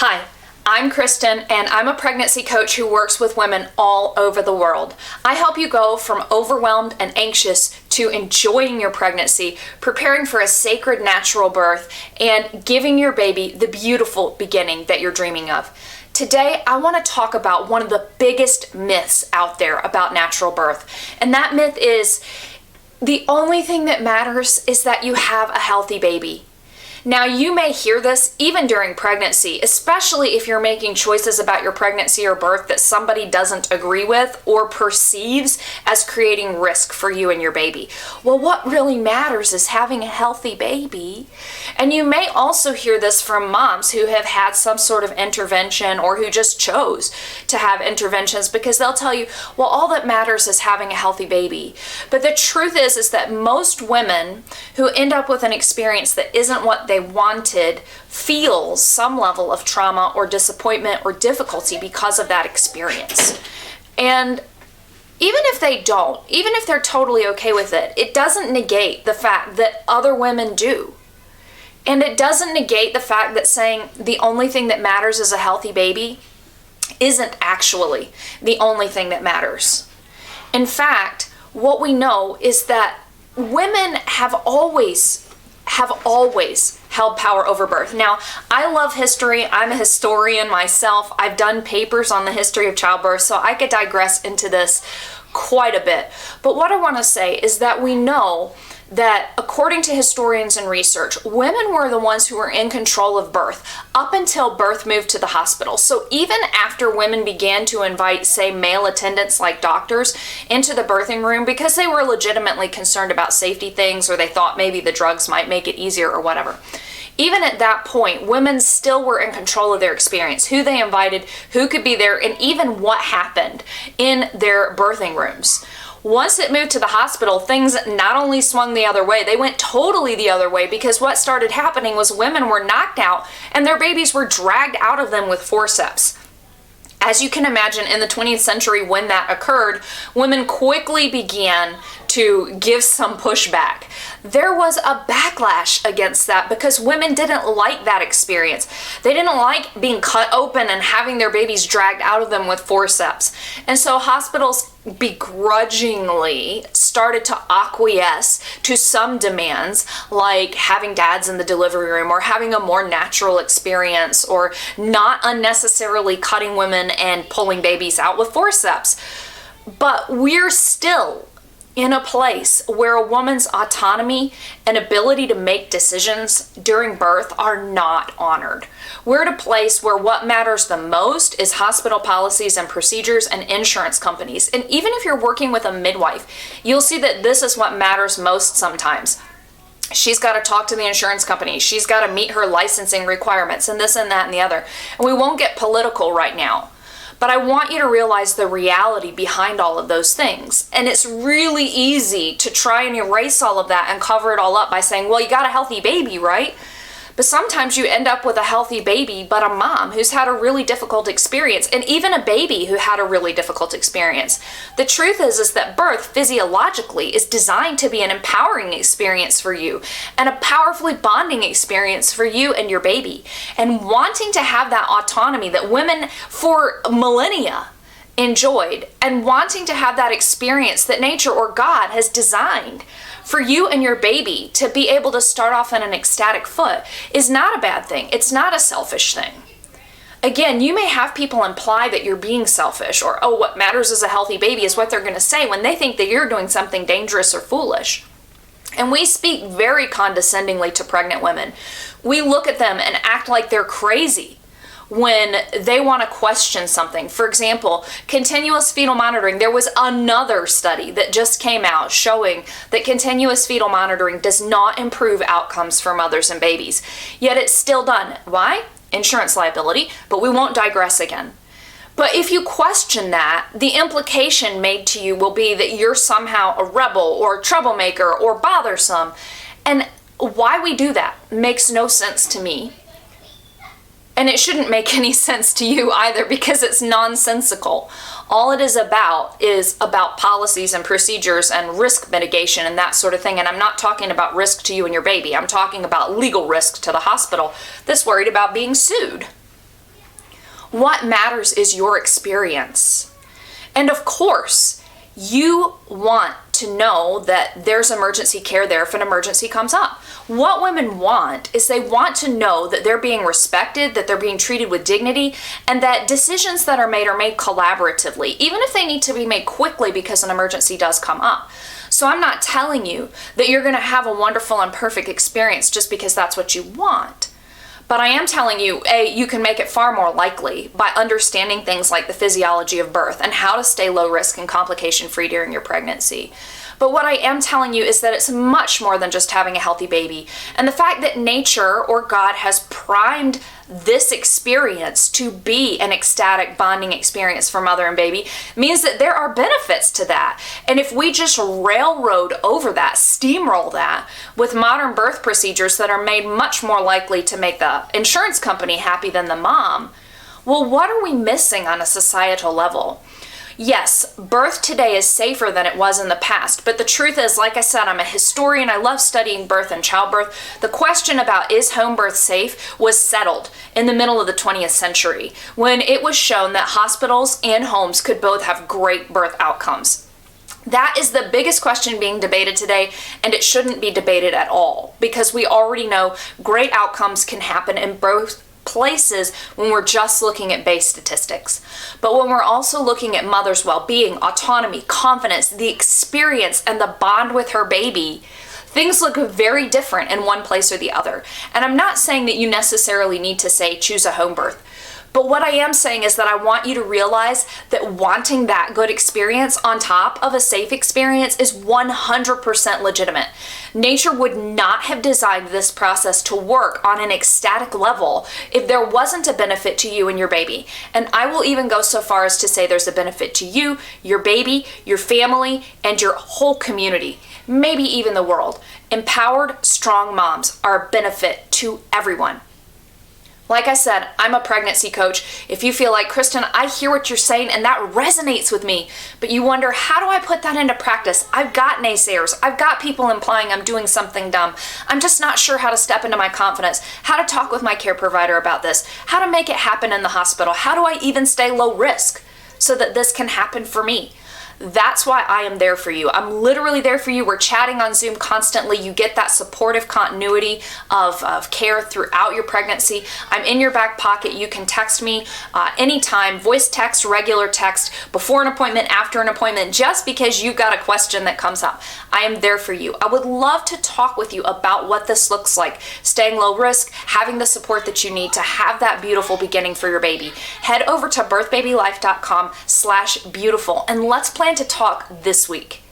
Hi, I'm Kristen, and I'm a pregnancy coach who works with women all over the world. I help you go from overwhelmed and anxious to enjoying your pregnancy, preparing for a sacred natural birth, and giving your baby the beautiful beginning that you're dreaming of. Today, I want to talk about one of the biggest myths out there about natural birth, and that myth is the only thing that matters is that you have a healthy baby. Now, you may hear this even during pregnancy, especially if you're making choices about your pregnancy or birth that somebody doesn't agree with or perceives as creating risk for you and your baby. Well, what really matters is having a healthy baby. And you may also hear this from moms who have had some sort of intervention or who just chose to have interventions, because they'll tell you, well, all that matters is having a healthy baby. But the truth is that most women who end up with an experience that isn't what they wanted feel some level of trauma or disappointment or difficulty because of that experience. And even if they don't, even if they're totally okay with it, it doesn't negate the fact that other women do. And it doesn't negate the fact that saying the only thing that matters is a healthy baby isn't actually the only thing that matters. In fact, what we know is that women have always held power over birth. Now, I love history. I'm a historian myself. I've done papers on the history of childbirth, so I could digress into this quite a bit. But what I want to say is that we know that according to historians and research, women were the ones who were in control of birth up until birth moved to the hospital. So even after women began to invite, say, male attendants like doctors into the birthing room because they were legitimately concerned about safety things, or they thought maybe the drugs might make it easier or whatever, even at that point, women still were in control of their experience, who they invited, who could be there, and even what happened in their birthing rooms. Once it moved to the hospital, things not only swung the other way, they went totally the other way, because what started happening was women were knocked out and their babies were dragged out of them with forceps. As you can imagine, in the 20th century when that occurred, women quickly began to give some pushback. There was a backlash against that because women didn't like that experience. They didn't like being cut open and having their babies dragged out of them with forceps. And so hospitals begrudgingly started to acquiesce to some demands, like having dads in the delivery room or having a more natural experience or not unnecessarily cutting women and pulling babies out with forceps. But we're still in a place where a woman's autonomy and ability to make decisions during birth are not honored. We're at a place where what matters the most is hospital policies and procedures and insurance companies. And even if you're working with a midwife, you'll see that this is what matters most sometimes. She's got to talk to the insurance company. She's got to meet her licensing requirements and this and that and the other. And we won't get political right now. But I want you to realize the reality behind all of those things. And it's really easy to try and erase all of that and cover it all up by saying, well, you got a healthy baby, right? But sometimes you end up with a healthy baby, but a mom who's had a really difficult experience, and even a baby who had a really difficult experience. The truth is that birth physiologically is designed to be an empowering experience for you and a powerfully bonding experience for you and your baby. And wanting to have that autonomy that women for millennia enjoyed, and wanting to have that experience that nature or God has designed for you and your baby to be able to start off on an ecstatic foot is not a bad thing. It's not a selfish thing. Again, you may have people imply that you're being selfish, or, oh, what matters is a healthy baby, is what they're going to say when they think that you're doing something dangerous or foolish. And we speak very condescendingly to pregnant women. We look at them and act like they're crazy when they want to question something. For example, continuous fetal monitoring. There was another study that just came out showing that continuous fetal monitoring does not improve outcomes for mothers and babies. Yet it's still done. Why? Insurance liability, but we won't digress again. But if you question that, the implication made to you will be that you're somehow a rebel or a troublemaker or bothersome. And why we do that makes no sense to me. And it shouldn't make any sense to you either, because it's nonsensical. All it is about policies and procedures and risk mitigation and that sort of thing. And I'm not talking about risk to you and your baby. I'm talking about legal risk to the hospital that's worried about being sued. What matters is your experience. And of course, you want to know that there's emergency care there if an emergency comes up. What women want is they want to know that they're being respected, that they're being treated with dignity, and that decisions that are made collaboratively, even if they need to be made quickly because an emergency does come up. So I'm not telling you that you're going to have a wonderful and perfect experience just because that's what you want. But I am telling you, you can make it far more likely by understanding things like the physiology of birth and how to stay low risk and complication free during your pregnancy. But what I am telling you is that it's much more than just having a healthy baby. And the fact that nature or God has primed this experience to be an ecstatic bonding experience for mother and baby means that there are benefits to that. And if we just railroad over that, steamroll that with modern birth procedures that are made much more likely to make the insurance company happy than the mom, well, what are we missing on a societal level? Yes, birth today is safer than it was in the past, but the truth is, like I said, I'm a historian. I love studying birth and childbirth. The question about is home birth safe was settled in the middle of the 20th century when it was shown that hospitals and homes could both have great birth outcomes. That is the biggest question being debated today, and it shouldn't be debated at all because we already know great outcomes can happen in both places when we're just looking at base statistics. But when we're also looking at mother's well-being, autonomy, confidence, the experience, and the bond with her baby, things look very different in one place or the other. And I'm not saying that you necessarily need to say choose a home birth. But what I am saying is that I want you to realize that wanting that good experience on top of a safe experience is 100% legitimate. Nature would not have designed this process to work on an ecstatic level if there wasn't a benefit to you and your baby. And I will even go so far as to say there's a benefit to you, your baby, your family, and your whole community, maybe even the world. Empowered, strong moms are a benefit to everyone. Like I said, I'm a pregnancy coach. If you feel like, Kristen, I hear what you're saying and that resonates with me, but you wonder, how do I put that into practice? I've got naysayers. I've got people implying I'm doing something dumb. I'm just not sure how to step into my confidence, how to talk with my care provider about this, how to make it happen in the hospital. How do I even stay low risk so that this can happen for me? That's why I am there for you. I'm literally there for you. We're chatting on Zoom constantly. You get that supportive continuity of care throughout your pregnancy. I'm in your back pocket. You can text me anytime, voice text, regular text, before an appointment, after an appointment, just because you've got a question that comes up. I am there for you. I would love to talk with you about what this looks like, staying low risk, having the support that you need to have that beautiful beginning for your baby. Head over to birthbabylife.com/beautiful and let's plan to talk this week.